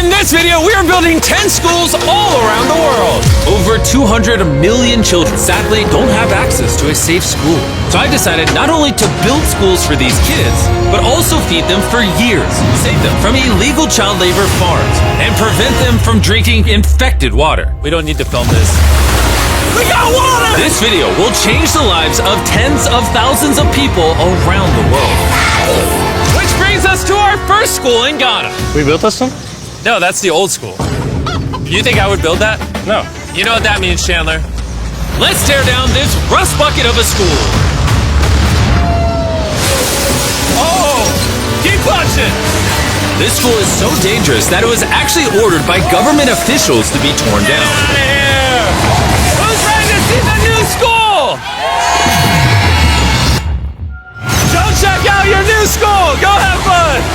In this video, we are building 10 schools all around the world. Over 200 million children sadly don't have access to a safe school. So I decided not only to build schools for these kids, but also feed them for years, save them from illegal child labor farms, and prevent them from drinking infected water. We don't need to film this. We got water! This video will change the lives of tens of thousands of people around the world. Which brings us to our first school in Ghana. We built this one? No, that's the old school. You think I would build that? No. You know what that means, Chandler? Let's tear down this rust bucket of a school. Oh, keep punching. This school is so dangerous that it was actually ordered by government officials to be torn down. Get out of here! Who's ready to see the new school? Go check out your new school. Go have fun.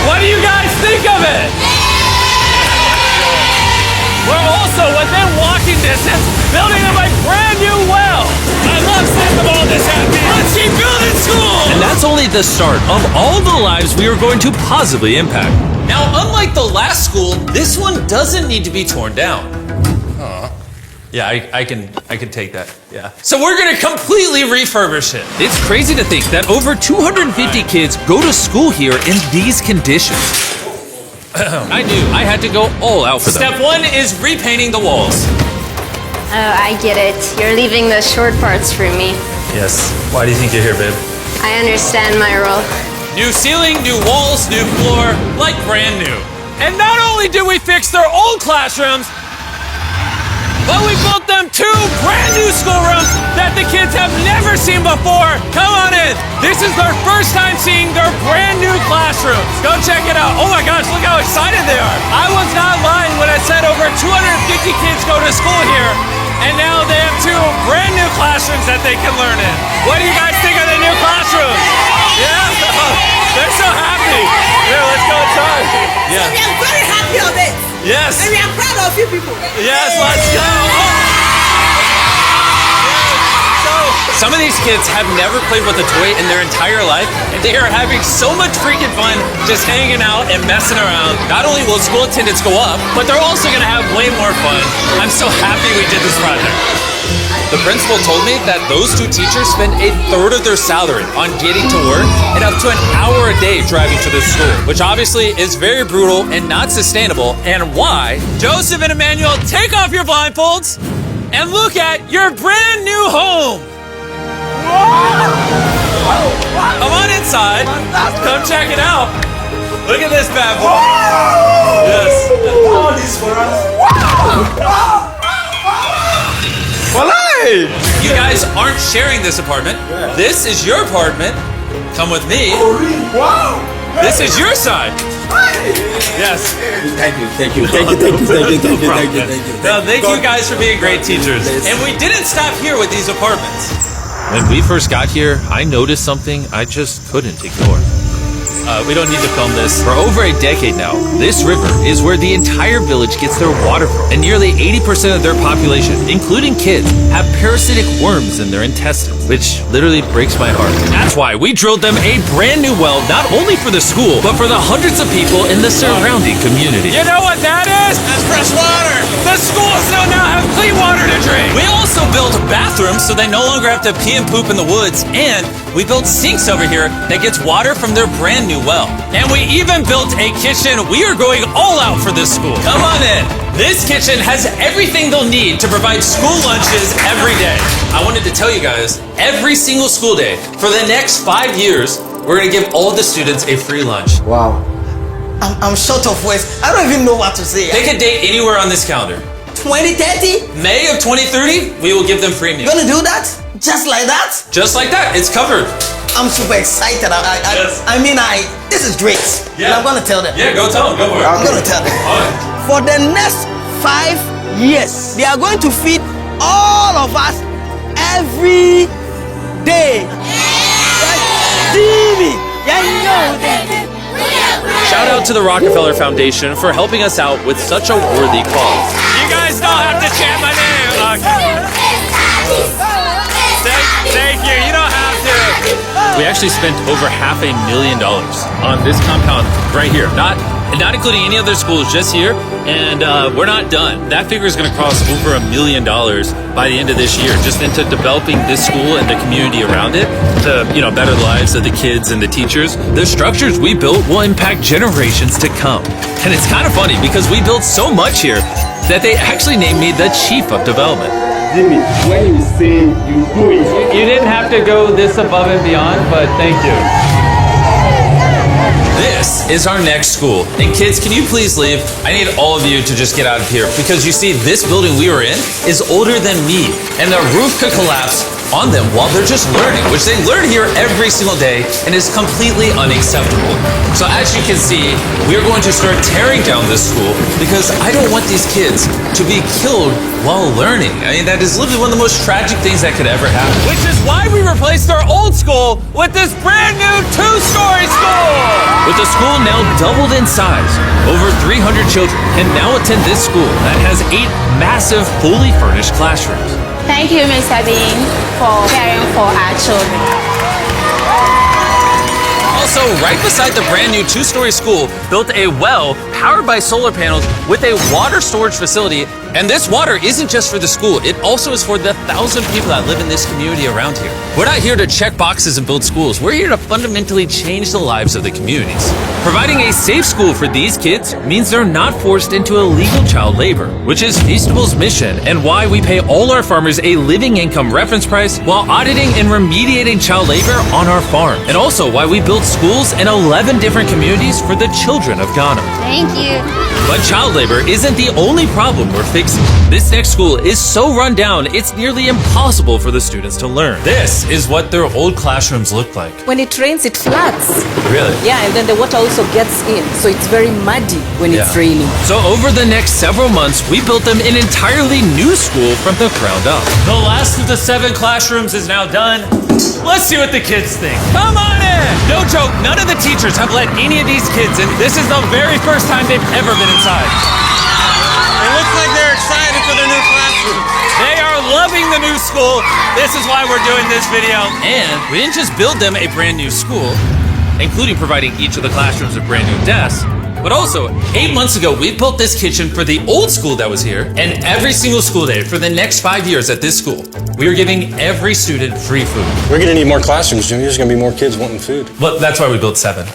What do you guys think of it? We're also within walking distance building them a brand new well. I love seeing them all this happy. Let's keep building schools. And that's only the start of all the lives we are going to positively impact. Now, unlike the last school, this one doesn't need to be torn down. Yeah, I can take that. Yeah. So we're gonna completely refurbish it. It's crazy to think that over 250 kids go to school here in these conditions. I knew I had to go all out for them. Step one is repainting the walls. Oh, I get it. You're leaving the short parts for me. Yes. Why do you think you're here, babe? I understand my role. New ceiling, new walls, new floor, like brand new. And not only did we fix their old classrooms, but we built them 2 brand new schoolrooms that the kids have never seen before. Come on in. This is their first time seeing their brand new classrooms. Go check it out. Oh my gosh, look how excited they are. I was not lying when I said over 250 kids go to school here, and now they have 2 brand new classrooms that they can learn in. What do you guys think of the new classrooms? Yeah? They're so happy. Here, let's go inside. Yeah. We are very happy of it. Yes. And we are proud of you people. Yes, let's go. So, some of these kids have never played with a toy in their entire life, and they are having so much freaking fun just hanging out and messing around. Not only will school attendance go up, but they're also going to have way more fun. I'm so happy we did this project. The principal told me that those 2 teachers spend 1/3 of their salary on getting to work and up to an hour a day driving to this school, which obviously is very brutal and not sustainable, and why. Joseph and Emmanuel, take off your blindfolds and look at your brand new home. Come on inside. Come check it out. Look at this bad boy. Yes. All this for us. You guys aren't sharing this apartment. This is your apartment. Come with me. Wow. This is your side. Yes. Thank you. No, thank you guys for being great teachers. And we didn't stop here with these apartments. When we first got here, I noticed something I just couldn't ignore. We don't need to film this. For over a decade now, this river is where the entire village gets their water from. And nearly 80% of their population, including kids, have parasitic worms in their intestines, which literally breaks my heart. That's why we drilled them a brand new well, not only for the school, but for the hundreds of people in the surrounding community. You know what that is? That's fresh water. The schools now have clean water to drink. We also built bathrooms so they no longer have to pee and poop in the woods, and we built sinks over here that gets water from their brand new well. And we even built a kitchen. We are going all out for this school. Come on in. This kitchen has everything they'll need to provide school lunches every day. I wanted to tell you guys, every single school day for the next 5 years, we're going to give all the students a free lunch. Wow. I'm short of words. I don't even know what to say. Pick a date anywhere on this calendar. 2030? May of 2030, we will give them free meals. You're gonna do that? Just like that? Just like that, it's covered. I'm super excited. Yes. This is great. Yeah. And I'm gonna tell them. Yeah, go tell them, go for it. I'm gonna tell them. All right. For the next 5 years, they are going to feed all of us every day. TV. Shout out to the Rockefeller Foundation for helping us out with such a worthy cause. You guys don't have to chant my name. Thank you. You don't have to. We actually spent over $500,000 on this compound right here. Not not including any other schools, just here. And we're not done. That figure is going to cross over $1 million by the end of this year, just into developing this school and the community around it to, better the lives of the kids and the teachers. The structures we built will impact generations to come. And it's kind of funny because we built so much here that they actually named me the Chief of Development. Jimmy, when you say you do it, You didn't have to go this above and beyond, but thank you. This is our next school. And kids, can you please leave? I need all of you to just get out of here because you see, this building we were in is older than me, and the roof could collapse on them while they're just learning, which they learn here every single day and is completely unacceptable. So as you can see, we're going to start tearing down this school because I don't want these kids to be killed while learning. I mean, that is literally one of the most tragic things that could ever happen. Which is why we replaced our old school with this brand new 2-story school! With the school now doubled in size, over 300 children can now attend this school that has 8 massive, fully furnished classrooms. Thank you, Mr. Bean, for caring for our children. Also, right beside the brand new 2-story school, built a well powered by solar panels with a water storage facility. And this water isn't just for the school, it also is for the 1,000 people that live in this community around here. We're not here to check boxes and build schools. We're here to fundamentally change the lives of the communities. Providing a safe school for these kids means they're not forced into illegal child labor, which is Feastable's mission and why we pay all our farmers a living income reference price while auditing and remediating child labor on our farm. And also why we build schools in 11 different communities for the children of Ghana. Thank you. But child labor isn't the only problem we're fixing. This next school is so run down, it's nearly impossible for the students to learn. This is what their old classrooms look like. When it rains, it floods. Really? Yeah, and then the water also gets in, so it's very muddy when it's raining. So over the next several months, we built them an entirely new school from the ground up. The last of the 7 classrooms is now done. Let's see what the kids think. Come on in! No joke, none of the teachers have let any of these kids in. This is the very first time they've ever been inside. It looks like they're excited for their new classroom. They are loving the new school. This is why we're doing this video. And we didn't just build them a brand new school, including providing each of the classrooms with brand new desks, but also 8 months ago, we built this kitchen for the old school that was here, and every single school day for the next 5 years at this school, we are giving every student free food. We're going to need more classrooms, Jimmy. There's going to be more kids wanting food. Well, that's why we built 7.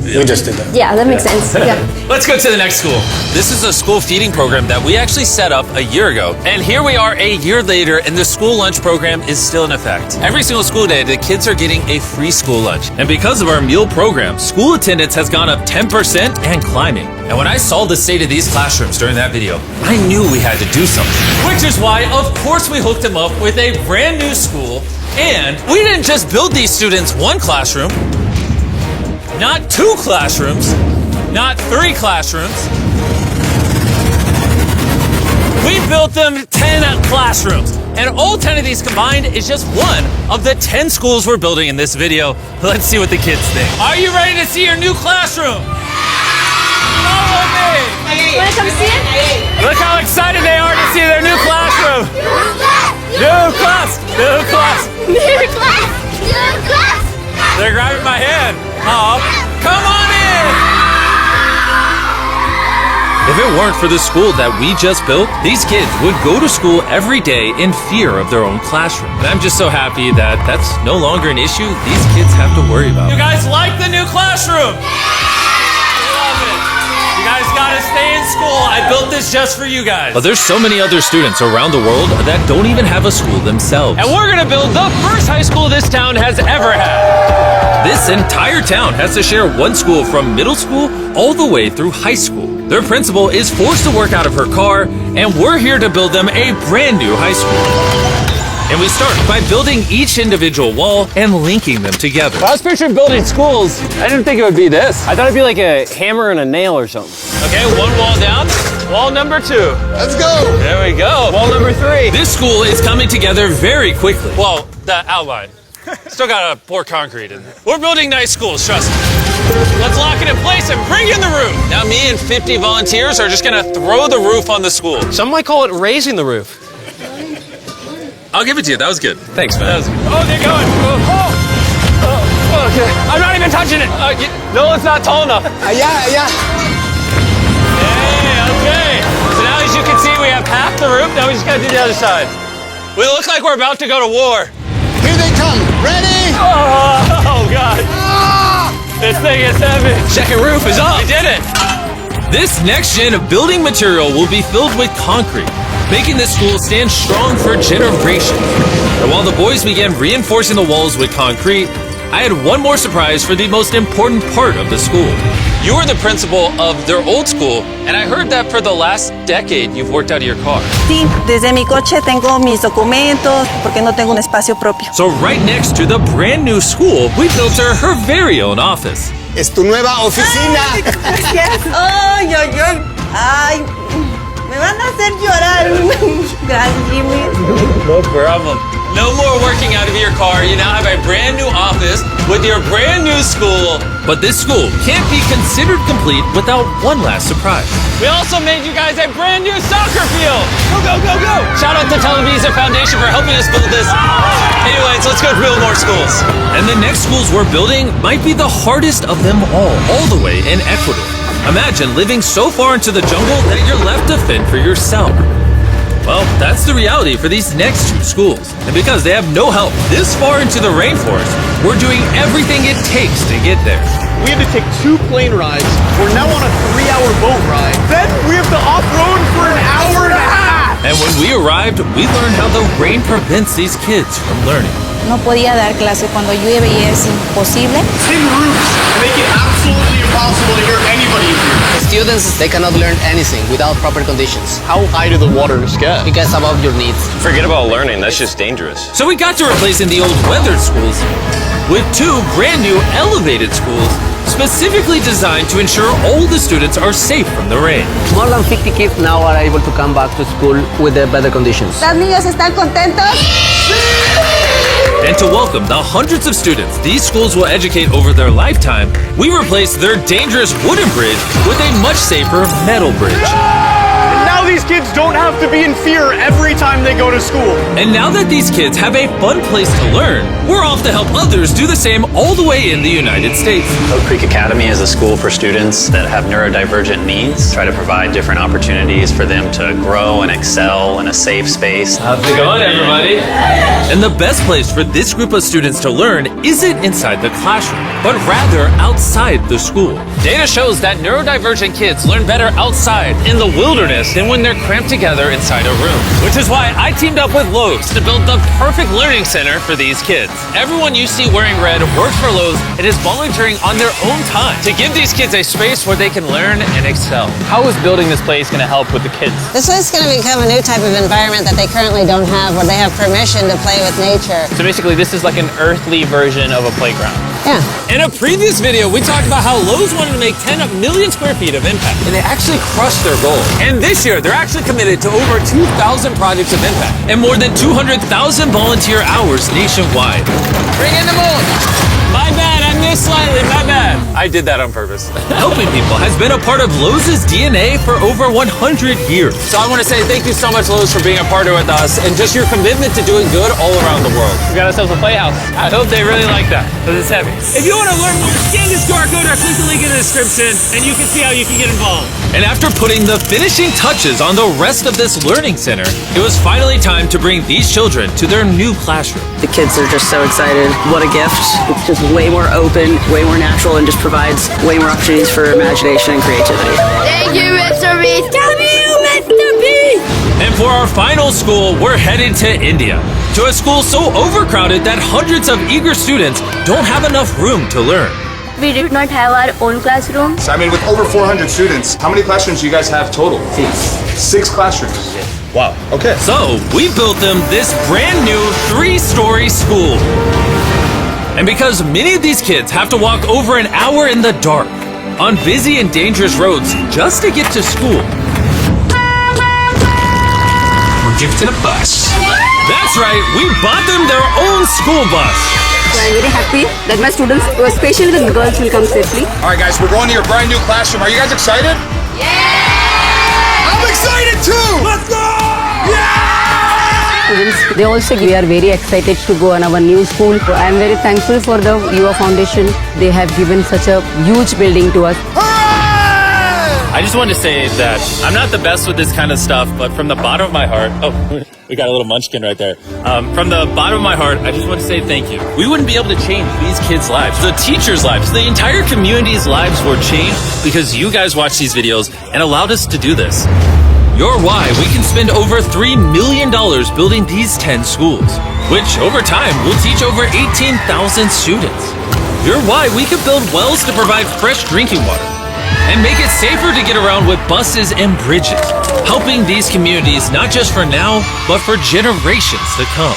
We just did that. Yeah, that makes sense. Yeah. Let's go to the next school. This is a school feeding program that we actually set up a year ago. And here we are a year later, and the school lunch program is still in effect. Every single school day, the kids are getting a free school lunch. And because of our meal program, school attendance has gone up 10% and climbing. And when I saw the state of these classrooms during that video, I knew we had to do something. Which is why, of course, we hooked them up with a brand new school. And we didn't just build these students 1 classroom, not 2 classrooms, not 3 classrooms. We built them 10 classrooms. And all 10 of these combined is just one of the 10 schools we're building in this video. Let's see what the kids think. Are you ready to see your new classroom? Follow me! Want to come see it? Look how excited they are to see their new classroom. New class! New class! New class! New class! They're grabbing my hand. Oh, come on in! If it weren't for the school that we just built, these kids would go to school every day in fear of their own classroom. And I'm just so happy that that's no longer an issue these kids have to worry about. You guys like the new classroom? Love it. You guys gotta stay in school. I built this just for you guys. But there's so many other students around the world that don't even have a school themselves. And we're gonna build the first high school this town has ever had. This entire town has to share one school from middle school all the way through high school. Their principal is forced to work out of her car, and we're here to build them a brand new high school. And we start by building each individual wall and linking them together. I was picturing building schools. I didn't think it would be this. I thought it'd be like a hammer and a nail or something. Okay, 1 wall down. Wall number 2. Let's go. There we go. Wall number 3. This school is coming together very quickly. Well, the outline. Still gotta pour concrete in. We're building nice schools, trust me. Let's lock it in place and bring in the roof. Now me and 50 volunteers are just gonna throw the roof on the school. Some might call it raising the roof. I'll give it to you. That was good. Thanks, man. That was good. Oh, they're going. Okay. I'm not even touching it. No, it's not tall enough. Yeah. the roof. Now we just gotta do the other side. We look like we're about to go to war. Here they come. Ready? Oh God. This thing is heavy. Second roof is up. We did it. This next gen of building material will be filled with concrete, making this school stand strong for generations. And while the boys began reinforcing the walls with concrete, I had one more surprise for the most important part of the school. You were the principal of their old school, and I heard that for the last decade you've worked out of your car. Sí, desde mi coche tengo mis documentos porque no tengo un espacio propio. So right next to the brand new school, we built her very own office. Es tu nueva oficina. Gracias. Ay, ay, ay. Ay, me van a hacer llorar. Gracias, Jimmy. No problem. No more working out of your car. You now have a brand new office with your brand new school. But this school can't be considered complete without one last surprise. We also made you guys a brand new soccer field. Go, go, go, go. Shout out to Televisa Foundation for helping us build this. Anyways, let's go build more schools. And the next schools we're building might be the hardest of them all the way in Ecuador. Imagine living so far into the jungle that you're left to fend for yourself. Well, that's the reality for these next two schools. And because they have no help this far into the rainforest, we're doing everything it takes to get there. We had to take 2 plane rides. We're now on a 3-hour boat ride. Then we have to off-road for an hour and a half. And when we arrived, we learned how the rain prevents these kids from learning. No podía dar clase cuando llueve y es imposible. Tin roofs make it absolutely impossible to hear anybody in here. Students, they cannot learn anything without proper conditions. How high do the waters get? It gets above your needs. Forget about learning, that's just dangerous. So we got to replacing the old weathered schools with 2 brand new elevated schools specifically designed to ensure all the students are safe from the rain. More than 50 kids now are able to come back to school with the better conditions. ¿Los niños están contentos? And to welcome the hundreds of students these schools will educate over their lifetime, we replaced their dangerous wooden bridge with a much safer metal bridge. And now these kids don't have to be in fear every time they go to school. And now that these kids have a fun place to learn, we're off to help others do the same all the way in the United States. Oak Creek Academy is a school for students that have neurodivergent needs. Try to provide different opportunities for them to grow and excel in a safe space. How's it going, everybody? And the best place for this group of students to learn isn't inside the classroom, but rather outside the school. Data shows that neurodivergent kids learn better outside in the wilderness than when they're cramped together inside a room. Which is why I teamed up with Lowe's to build the perfect learning center for these kids. Everyone you see wearing red works for Lowe's and is volunteering on their own time to give these kids a space where they can learn and excel. How is building this place going to help with the kids? This is going to become a new type of environment that they currently don't have, where they have permission to play with nature. So basically this is like an earthly version of a playground. Yeah. In a previous video, we talked about how Lowe's wanted to make 10 million square feet of impact, and they actually crushed their goal. And this year, they're actually committed to over 2,000 projects of impact and more than 200,000 volunteer hours nationwide. Bring in the moon! My bad, I missed slightly, my bad. I did that on purpose. Helping people has been a part of Lowe's DNA for over 100 years. So I want to say thank you so much, Lowe's, for being a partner with us and just your commitment to doing good all around the world. We got ourselves a playhouse. I hope they really like that, because it's heavy. If you want to learn more, scan this QR code or click the link in the description, and you can see how you can get involved. And after putting the finishing touches on the rest of this learning center, it was finally time to bring these children to their new classroom. The kids are just so excited. What a gift. It's just way more open, way more natural, and just provides way more opportunities for imagination and creativity. Thank you, Mr. B. W, Mr. B. And for our final school, we're headed to India, to a school so overcrowded that hundreds of eager students don't have enough room to learn. We did not have our own classroom. So, I mean, with over 400 students, how many classrooms do you guys have total? 6 classrooms. Wow. Okay. So we built them this brand new 3-story school. And because many of these kids have to walk over an hour in the dark on busy and dangerous roads just to get to school, we're gifted a bus. That's right, we bought them their own school bus. So I'm very happy that my students, especially the girls, will come safely. All right, guys, we're going to your brand new classroom. Are you guys excited? Yeah! I'm excited too! Let's go! Students, they also we are very excited to go on our new school. So I am very thankful for the UA Foundation. They have given such a huge building to us. Hooray! I just wanted to say that I'm not the best with this kind of stuff, but from the bottom of my heart, oh, we got a little munchkin right there. From the bottom of my heart, I just want to say thank you. We wouldn't be able to change these kids' lives, the teachers' lives, the entire community's lives were changed because you guys watched these videos and allowed us to do this. You're why we can spend over $3 million building these 10 schools, which over time will teach over 18,000 students. You're why we can build wells to provide fresh drinking water and make it safer to get around with buses and bridges, helping these communities not just for now, but for generations to come.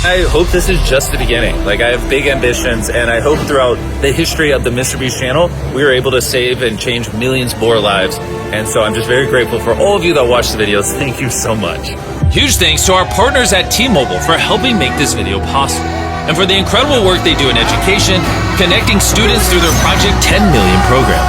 I hope this is just the beginning. Like, I have big ambitions, and I hope throughout the history of the Mr. Beast channel, we are able to save and change millions more lives. And so I'm just very grateful for all of you that watch the videos. Thank you so much. Huge thanks to our partners at T-Mobile for helping make this video possible, and for the incredible work they do in education, connecting students through their Project 10 Million program.